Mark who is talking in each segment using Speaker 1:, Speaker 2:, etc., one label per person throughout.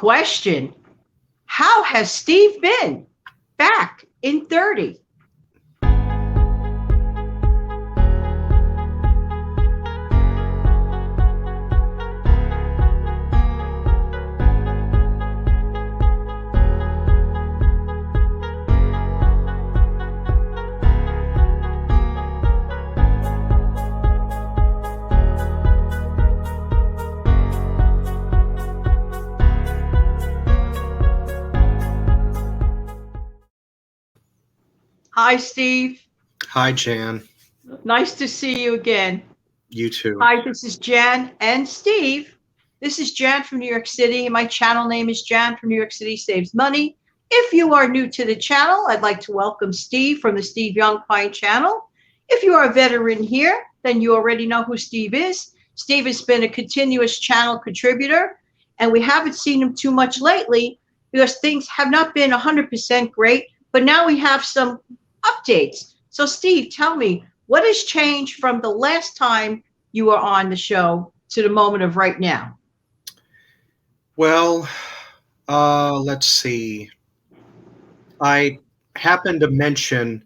Speaker 1: question. How has Steve been back in 30? Hi, Steve.
Speaker 2: Hi, Jan.
Speaker 1: Nice to see you again.
Speaker 2: You too.
Speaker 1: Hi, this is Jan and Steve. This is Jan from New York City. My channel name is Jan from New York City Saves Money. If you are new to the channel, I'd like to welcome Steve from the Steve Young Pine channel. If you are a veteran here, then you already know who Steve is. Steve has been a continuous channel contributor, and we haven't seen him too much lately because things have not been 100% great, but now we have some updates. So Steve, tell me, what has changed from the last time you were on the show to the moment of right now?
Speaker 2: Well, let's see. I happened to mention,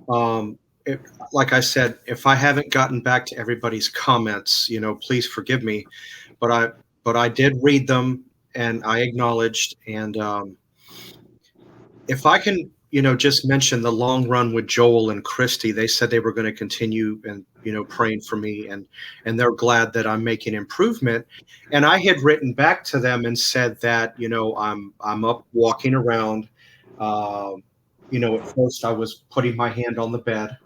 Speaker 2: like I said, if I haven't gotten back to everybody's comments, please forgive me, but I did read them and I acknowledged. And if I can, just mention the long run with Joel and Christy. They said they were going to continue and, praying for me, and they're glad that I'm making improvement. And I had written back to them and said that, I'm up walking around. At first I was putting my hand on the bed.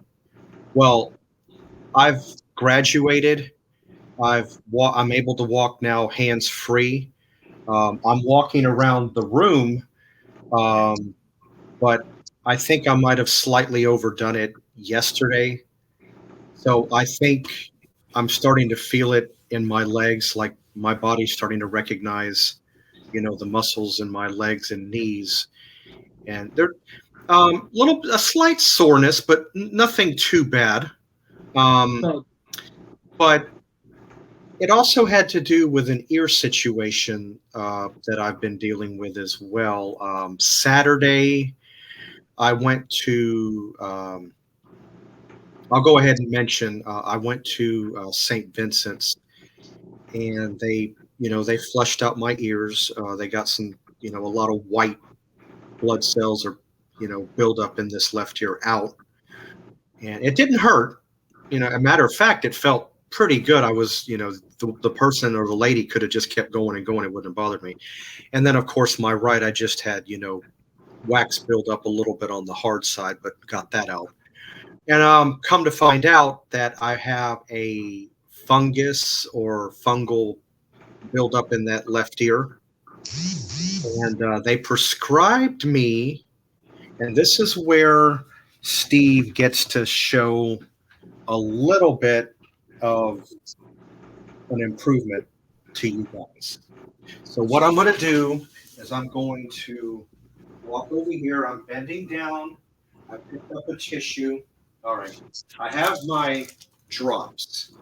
Speaker 2: Well, I've graduated. I'm able to walk now hands free. I'm walking around the room. But I think I might have slightly overdone it yesterday. So I think I'm starting to feel it in my legs, like my body's starting to recognize, the muscles in my legs and knees. And they're a slight soreness, but nothing too bad. But it also had to do with an ear situation that I've been dealing with as well. Saturday, I went to, I'll go ahead and mention, I went to St. Vincent's, and they flushed out my ears. They got some, a lot of white blood cells are, build up in this left ear out. And it didn't hurt. A matter of fact, it felt pretty good. I was, the person or the lady could have just kept going and going. It wouldn't have bothered me. And then, of course, my right, I just had, wax build up a little bit on the hard side, but got that out. And come to find out that I have a fungus or fungal buildup in that left ear. And they prescribed me, and this is where Steve gets to show a little bit of an improvement to you guys. So what I'm going to do is I'm going to walk over here. I'm bending down. I picked up a tissue. All right. I have my drops.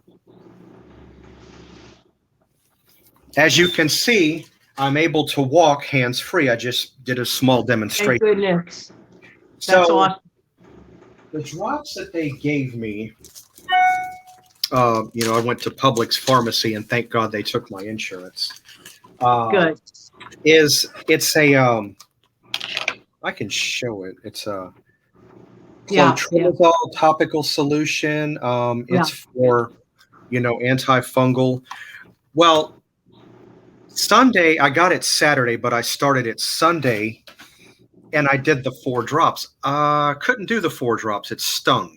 Speaker 2: As you can see, I'm able to walk hands-free. I just did a small demonstration.
Speaker 1: Thank goodness. That's awesome.
Speaker 2: The drops that they gave me, I went to Publix pharmacy, and thank God they took my insurance.
Speaker 1: Good.
Speaker 2: It's a I can show it. It's a clotrimazole topical solution. It's for, antifungal. Well, Sunday, I got it Saturday, but I started it Sunday, and I did the 4 drops. Couldn't do the 4 drops. It stung.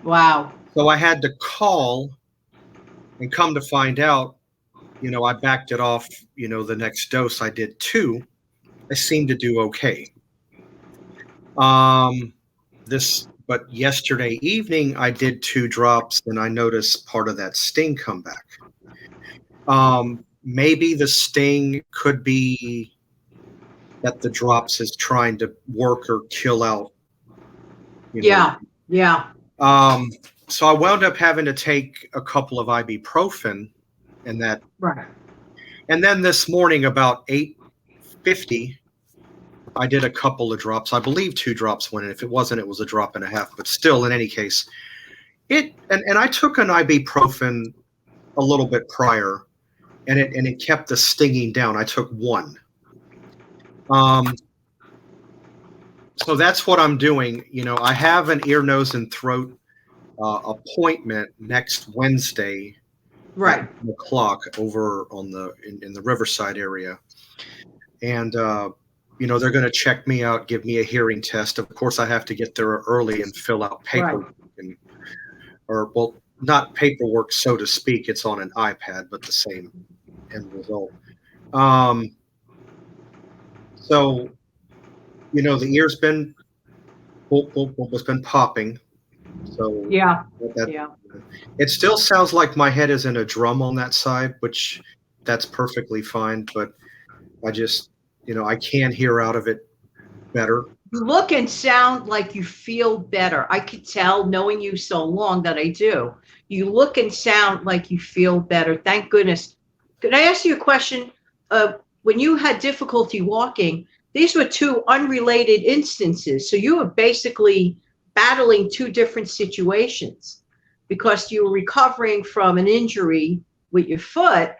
Speaker 1: Wow.
Speaker 2: So I had to call, and come to find out, I backed it off, the next dose. I did 2. I seemed to do okay. But yesterday evening I did 2 drops, and I noticed part of that sting come back. Maybe the sting could be that the drops is trying to work or kill out.
Speaker 1: Yeah.
Speaker 2: So I wound up having to take a couple of ibuprofen, and that.
Speaker 1: Right.
Speaker 2: And then this morning about 8 50, I did a couple of drops. I believe 2 drops went in. If it wasn't, it was a drop and a half. But still, in any case, and I took an ibuprofen a little bit prior, and it kept the stinging down. I took one. So that's what I'm doing. I have an ear, nose, and throat appointment next Wednesday at
Speaker 1: Right.
Speaker 2: 1 o'clock over in the Riverside area, and they're going to check me out, give me a hearing test. Of course, I have to get there early and fill out
Speaker 1: Right.
Speaker 2: paperwork, or well, not paperwork so to speak. It's on an iPad, but the same end result. So the ear's been has been popping. So
Speaker 1: Yeah.
Speaker 2: that
Speaker 1: Yeah.
Speaker 2: it still sounds like my head is in a drum on that side, which that's perfectly fine. But I just, I can hear out of it better.
Speaker 1: You look and sound like you feel better. I could tell, knowing you so long, that I do. You look and sound like you feel better. Thank goodness. Could I ask you a question? When you had difficulty walking, these were two unrelated instances. So you were basically battling two different situations because you were recovering from an injury with your foot,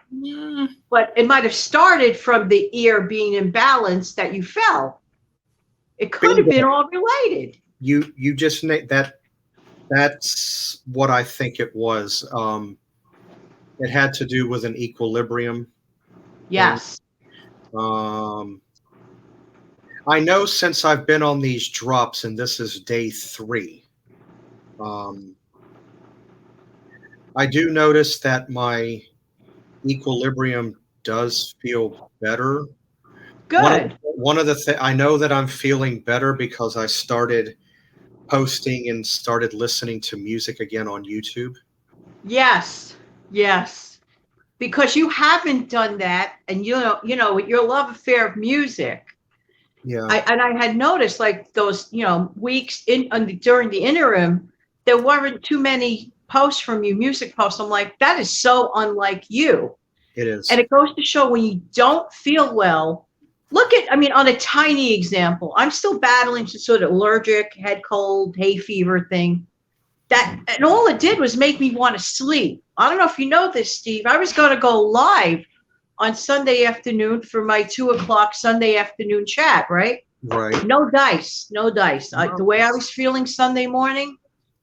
Speaker 1: but it might have started from the ear being imbalanced that you fell. It could have been
Speaker 2: Bingo.
Speaker 1: all related.
Speaker 2: You just that that's what I think it was. It had to do with an equilibrium thing.
Speaker 1: Yes.
Speaker 2: Um, I know since I've been on these drops, and this is day 3. Um, I do notice that my equilibrium does feel better.
Speaker 1: Good.
Speaker 2: One of the things I know that I'm feeling better because I started posting and started listening to music again on YouTube.
Speaker 1: Yes. Yes. Because you haven't done that, and with your love affair of music,
Speaker 2: Yeah,
Speaker 1: I had noticed like those weeks during the interim, there weren't too many posts from you, music posts. I'm like, that is so unlike you.
Speaker 2: it
Speaker 1: And
Speaker 2: is.
Speaker 1: it goes to show when you don't feel well, on a tiny example, I'm still battling some sort of allergic, head cold, hay fever thing. And all it did was make me want to sleep. I don't know if you know this, Steve. I was going to go live on Sunday afternoon for my 2 o'clock Sunday afternoon chat, right?
Speaker 2: Right.
Speaker 1: No dice, no dice. The way I was feeling Sunday morning,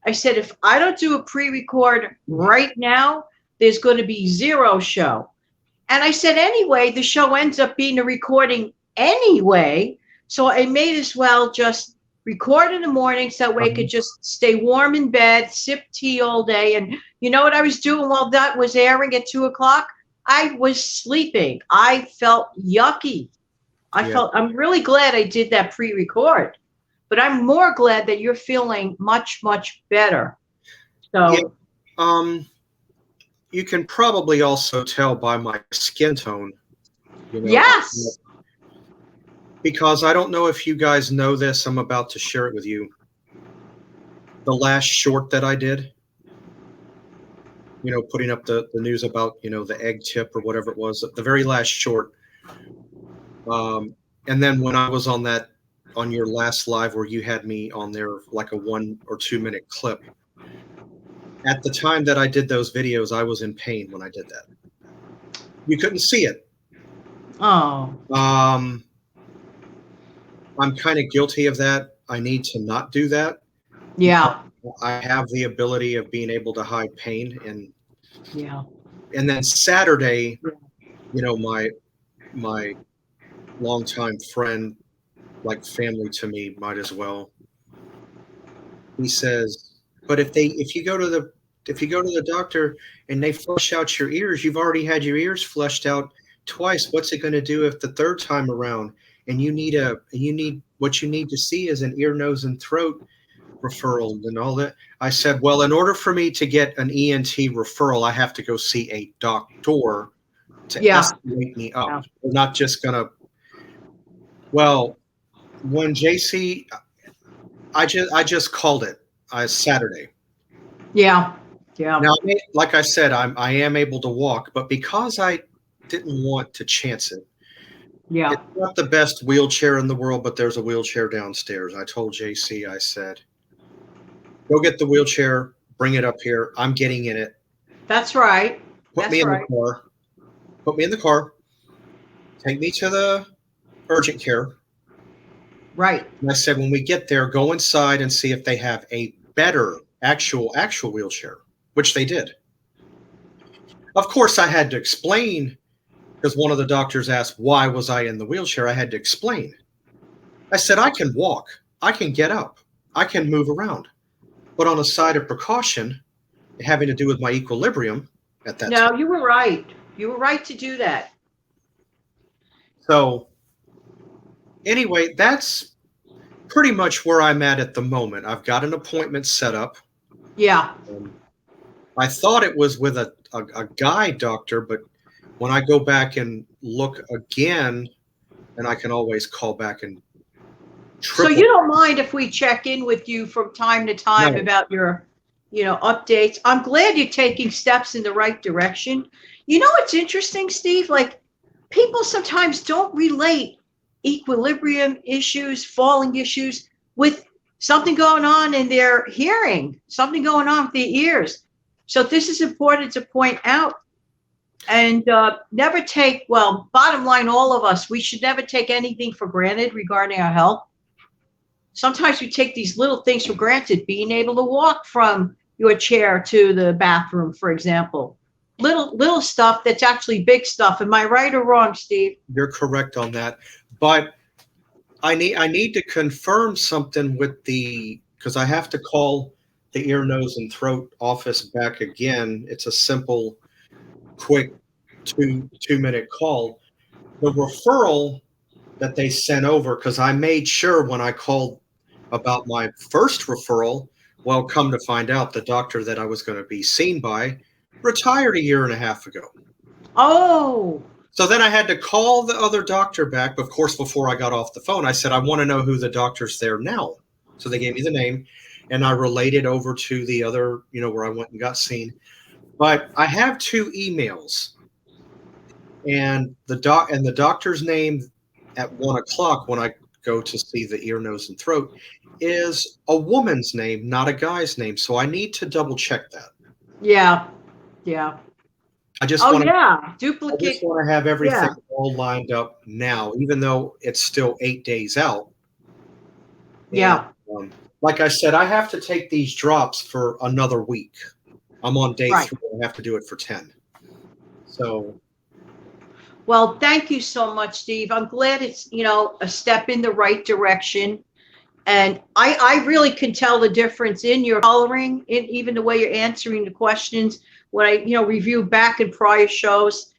Speaker 1: I said, if I don't do a pre-record right now, there's going to be zero show. And I said, anyway, the show ends up being a recording anyway. So I may as well just record in the morning so that way I could just stay warm in bed, sip tea all day. And you know what I was doing while that was airing at 2 o'clock? I was sleeping. I felt yucky.
Speaker 2: Yeah.
Speaker 1: I'm really glad I did that pre-record, but I'm more glad that you're feeling much, much better.
Speaker 2: Yeah.
Speaker 1: So
Speaker 2: You can probably also tell by my skin tone,
Speaker 1: yes.
Speaker 2: because I don't know if you guys know this. I'm about to share it with you. The last short that I did, putting up the news about, the egg tip or whatever it was, the very last short. And then when I was on your last live where you had me on there, like a 1 or 2 minute clip, at the time that I did those videos, I was in pain when I did that. You couldn't see it.
Speaker 1: Oh.
Speaker 2: I'm kind of guilty of that. I need to not do that.
Speaker 1: Yeah.
Speaker 2: I have the ability of being able to hide pain,
Speaker 1: Yeah.
Speaker 2: and then Saturday, my longtime friend, like family to me, might as well. He says, "But if you go to the doctor and they flush out your ears, you've already had your ears flushed out twice. What's it going to do if the third time around and what you need to see is an ear, nose, and throat referral and all that?" I said, "Well, in order for me to get an ENT referral, I have to go see a doctor to estimate me up.
Speaker 1: Yeah.
Speaker 2: We're not just gonna." Well, when JC, I just called it Saturday.
Speaker 1: Yeah. Yeah.
Speaker 2: Now, like I said, I am able to walk, but because I didn't want to chance it,
Speaker 1: Yeah.
Speaker 2: It's not the best wheelchair in the world, but there's a wheelchair downstairs. I told JC, I said, go get the wheelchair, bring it up here. I'm getting in it.
Speaker 1: That's right.
Speaker 2: Put me
Speaker 1: That's
Speaker 2: in the
Speaker 1: right.
Speaker 2: car. Put me in the car. Take me to the urgent care.
Speaker 1: Right.
Speaker 2: And I said, when we get there, go inside and see if they have a better actual wheelchair, which they did. Of course, I had to explain because one of the doctors asked why was I in the wheelchair. I had to explain. I said, I can walk, I can get up, I can move around, but on a side of precaution, having to do with my equilibrium at that time.
Speaker 1: No, you were right. You were right to do that.
Speaker 2: So anyway, that's pretty much where I'm at the moment. I've got an appointment set up.
Speaker 1: Yeah.
Speaker 2: I thought it was with a guy doctor, but when I go back and look again, and I can always call back and
Speaker 1: So
Speaker 2: triple.
Speaker 1: you don't mind if we check in with you from time to time
Speaker 2: No,
Speaker 1: about your, updates? I'm glad you're taking steps in the right direction. You know what's interesting, Steve? Like people sometimes don't relate equilibrium issues, falling issues with something going on in their hearing, something going on with their ears. So this is important to point out and never take, well, bottom line, all of us, we should never take anything for granted regarding our health. Sometimes we take these little things for granted, being able to walk from your chair to the bathroom, for example. Little stuff that's actually big stuff. Am I right or wrong, Steve?
Speaker 2: you're correct on that. But I need to confirm something with the because I have to call the ear, nose, and throat office back again. It's a simple, quick two minute call. The referral that they sent over because I made sure when I called about my first referral. Well, come to find out, the doctor that I was going to be seen by retired a year and a half ago.
Speaker 1: Oh,
Speaker 2: So then I had to call the other doctor back. Of course, before I got off the phone, I said, I want to know who the doctor's there now. So they gave me the name and I relayed over to the other, where I went and got seen. But I have two emails and the doctor's name at 1 o'clock when I go to see the ear, nose, and throat is a woman's name, not a guy's name. So I need to double check that.
Speaker 1: yeah, yeah.
Speaker 2: I just
Speaker 1: Oh,
Speaker 2: want to
Speaker 1: yeah.
Speaker 2: I just
Speaker 1: Duplicate.
Speaker 2: want to have everything
Speaker 1: Yeah,
Speaker 2: all lined up now, even though it's still 8 days out. And
Speaker 1: yeah.
Speaker 2: um, like I said, I have to take these drops for another week. I'm on day
Speaker 1: Right.
Speaker 2: 3. I have to do it for 10. So,
Speaker 1: Well, thank you so much, Steve. I'm glad it's, a step in the right direction. And I really can tell the difference in your coloring, in even the way you're answering the questions. When I, review back in prior shows,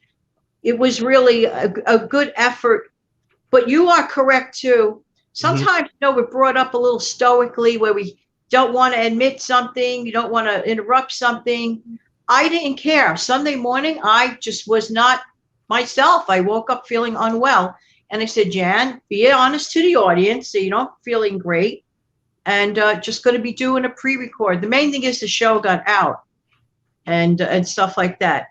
Speaker 1: it was really a good effort. But you are correct too.
Speaker 2: mhm.
Speaker 1: Sometimes, we're brought up a little stoically where we don't want to admit something, you don't want to interrupt something. I didn't care. Sunday morning, I just was not myself. I woke up feeling unwell. And I said, Jan, be honest to the audience. So you don't feeling great and just going to be doing a pre-record. The main thing is the show got out and stuff like that.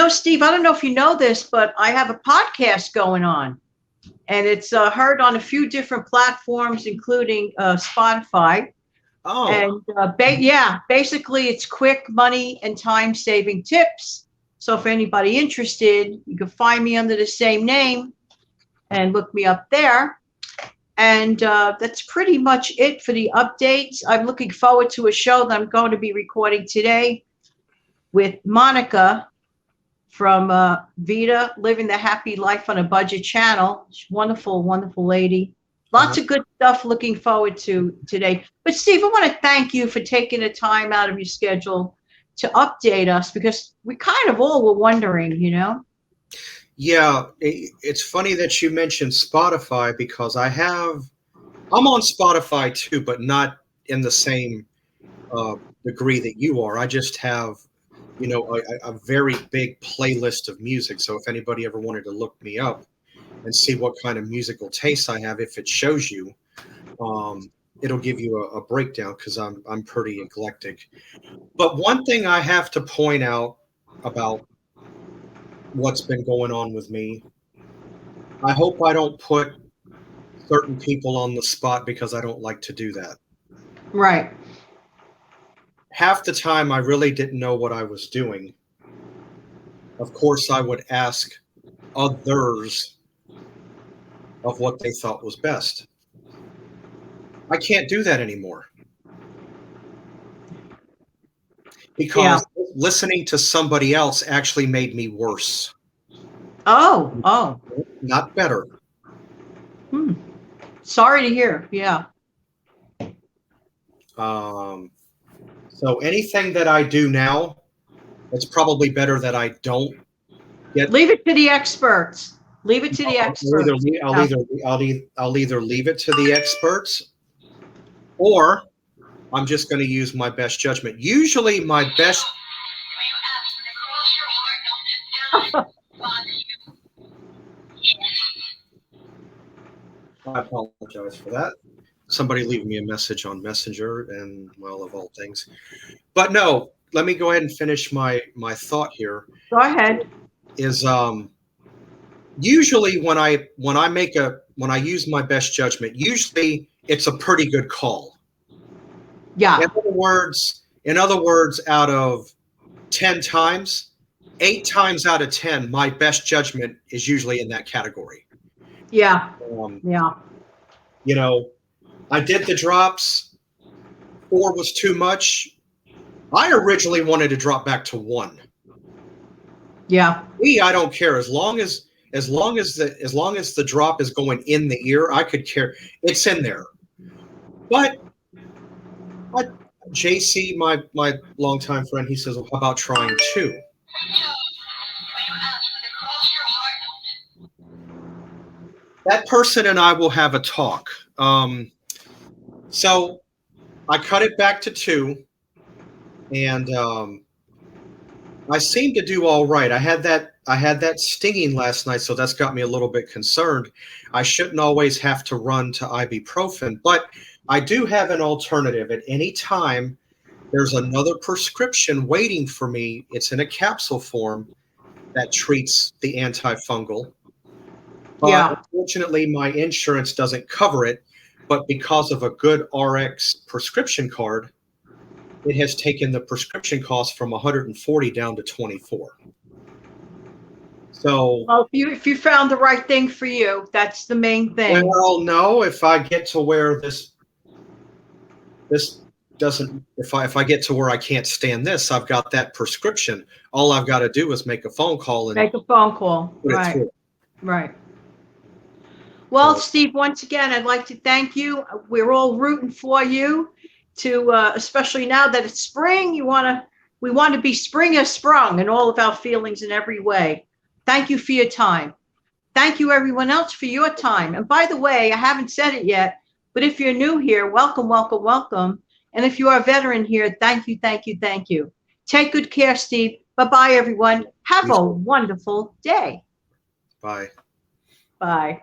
Speaker 1: Steve, I don't know if you know this, but I have a podcast going on, and it's heard on a few different platforms, including Spotify.
Speaker 2: Oh,
Speaker 1: And yeah, basically, it's quick money and time saving tips. So if anybody interested, you can find me under the same name and look me up there. And that's pretty much it for the updates. I'm looking forward to a show that I'm going to be recording today with Monica from Vita, Living the Happy Life on a Budget channel. She's wonderful, wonderful lady.
Speaker 2: uh-huh.
Speaker 1: Lots of good stuff looking forward to today. But Steve, I want to thank you for taking the time out of your schedule to update us because we kind of all were wondering.
Speaker 2: Yeah, it's funny that you mentioned Spotify because I'm on Spotify too, but not in the same uh, degree that you are. I just have, a very big playlist of music. So if anybody ever wanted to look me up and see what kind of musical taste I have, if it shows you, um, it'll give you a breakdown because I'm pretty eclectic. But one thing I have to point out about what's been going on with me I hope I don't put certain people on the spot because I don't like to do that.
Speaker 1: Right.
Speaker 2: Half the time, I really didn't know what I was doing. Of course, I would ask others of what they thought was best. I can't do that anymore
Speaker 1: Yeah.
Speaker 2: because listening to somebody else actually made me worse,
Speaker 1: Oh, oh.
Speaker 2: not better.
Speaker 1: Hmm. Sorry to hear. Yeah.
Speaker 2: Um, so anything that I do now, it's probably better that I don't get.
Speaker 1: Leave it to the experts. Leave it to the experts.
Speaker 2: I'll
Speaker 1: Yeah.
Speaker 2: either I'll either leave it to the experts, or I'm just going to use my best judgment. Usually, my best. I apologize for that. Somebody leave me a message on Messenger, and well, of all things. But no, let me go ahead and finish my thought here.
Speaker 1: Go ahead.
Speaker 2: Is usually when I use my best judgment, usually it's a pretty good call.
Speaker 1: Yeah.
Speaker 2: In other words, out of 10 times, 8 times out of 10, my best judgment is usually in that category.
Speaker 1: Yeah.
Speaker 2: Um,
Speaker 1: Yeah.
Speaker 2: you know, I did the drops. 4 was too much. I originally wanted to drop back to 1.
Speaker 1: Yeah.
Speaker 2: Me, I don't care as long as the drop is going in the ear, I could care. It's in there. But I, JC, my longtime friend, he says, well, how about trying 2? That person and I will have a talk. So I cut it back to 2, and I seem to do all right. I had that stinging last night, so that's got me a little bit concerned. I shouldn't always have to run to ibuprofen, but I do have an alternative. At any time, there's another prescription waiting for me. It's in a capsule form that treats the antifungal. But
Speaker 1: Yeah.
Speaker 2: unfortunately, my insurance doesn't cover it. But because of a good RX prescription card, it has taken the prescription cost from 140 down to 24. So,
Speaker 1: Well, if you found the right thing for you, that's the main thing.
Speaker 2: well, no, if I get to where this doesn't, if I get to where I can't stand this, I've got that prescription. All I've got to do is make a phone call and
Speaker 1: Make a phone call.
Speaker 2: put it
Speaker 1: Right.
Speaker 2: through.
Speaker 1: Right. Well,
Speaker 2: So,
Speaker 1: Steve, once again, I'd like to thank you. We're all rooting for you to, especially now that it's spring, we want to be spring as sprung in all of our feelings in every way. Thank you for your time. Thank you, everyone else, for your time. And by the way, I haven't said it yet, but if you're new here, welcome, welcome, welcome. And if you are a veteran here, thank you, thank you, thank you. Take good care, Steve. Bye-bye, everyone. Have
Speaker 2: you
Speaker 1: a
Speaker 2: too.
Speaker 1: wonderful day.
Speaker 2: Bye.
Speaker 1: Bye.